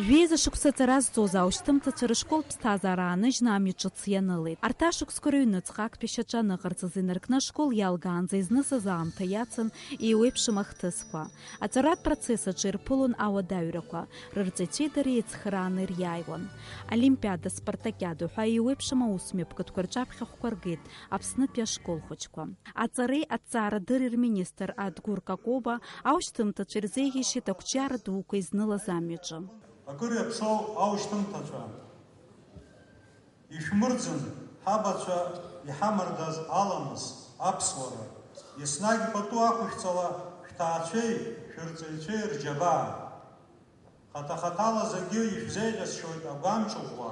Жәеиза шықәса разҵоз аушьҭымҭацәа рышкол ԥсҭазаара ааныжьны амҩаҿыц ианылеит. Арҭ ашықәсқәа рыҩныҵҟа актәи аҿы аныҟарҵаз инаркны ашкол иалгаанӡа изнысыз аамҭа иацын еиуеиԥшым ахҭысқәа. Аҵаратә процесс аҿы ирԥылон ауадаҩрақәа, рырҵаҩцәеи дареи еицхырааны ириааиуан. Олимпиада, спартакиада ҳәа еиуеиԥшым аусмҩаԥгатәқәа рҿаԥхьахәқәа ргеит Аԥснытәи ашкол хәыҷқәа. Аҵареи аҭҵаарадырреи рминистр Адгәыр Какоба аушьҭымҭацәа ирзеиӷьишьеит ақәҿиара дуқәа изнылаз амҩаҿы. Акыр иаԥсоу аушьҭымҭацәа, ишәмырӡын ҳабацәа иҳамардаз аламыс, аԥсуара, еснагь пату ақәышәҵала шәҭаацәеи шәырҵаҩцәеи рџьабаа. Хата-хатала зегьы ишәзеиӷьасшьоит агәамҿыӷәӷәа,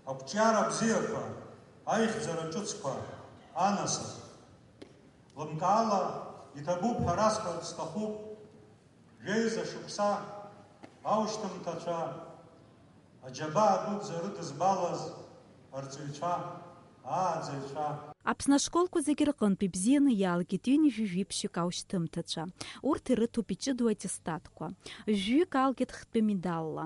ақәҿиара бзиақәа, аихьӡара ҿыцқәа, анасыԥ. Лымкаала иҭабуп ҳәа расҳәарц сҭахуп, жәеиза шықәса аушьҭымҭацәа, аџьабаа дуӡӡа рыдызбалаз арҵаҩцәа, ааӡаҩцәа. Аԥсны ашколқәа зегьы рҟынтә ибзианы иаалгеит ҩынҩажәи-жәиԥшьҩык аушьҭымҭацәа. Урҭ ирыҭоуп иҷыдоу аттестатқәа. Жәҩык аалгеит хтәы медалла.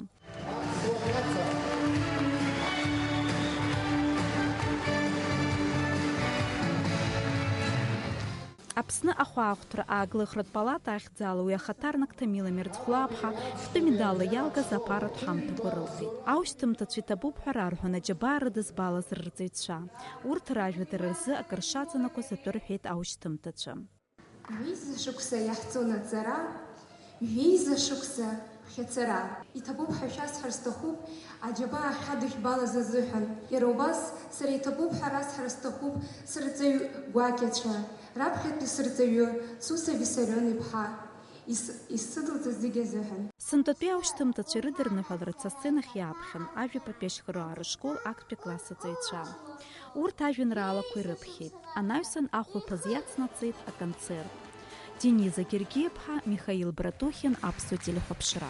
Аԥсны ахәаахәҭра ааглыхратә палата ахьӡала уи ахаҭарнак Ҭамила Мирӡӷәлаԥҳа хтәы медалла иалгаз аԥаратә ҳамҭақәа рылхит. Аушьҭымҭацәа иҭабуп ҳәа рарҳәон аџьабаа рыдызбалаз рырҵаҩцәа. Урҭ ражәадара рзы акыр шаҵанакуаз атәы рҳәеит аушьҭымҭацәа. Жәеиза шықәса иаҳҵон аҵара, жәеиза шықәса ԥхьаҵара. Иҭабуп ҳәа шәасҳәар сҭахуп аџьабаа ҳадыхьбалаз азыҳәан. Иара убас сара иҭабуп ҳәа расҳәар сҭахуп сырҵаҩ гәакьацәа. Раԥхьатәи сырҵаҩы Цуса Виссарион-иԥҳа исыдылҵаз зегьы азыҳәан. Сынтәатәи аушьҭымҭацәа рыдырныҳәаларц асценахь иааԥхьан ажәа-патәи ашьхаруаа рышкол актәи класс аҵаҩцәа. Урҭ ажәеинраалақәа ирыԥхьеит. Анаҩсан ахәылԥаз иацнаҵеит аконцерт. Дениза Гергиев-ԥҳа, Михаил Братухин, Аԥсуа телехәаԥшра.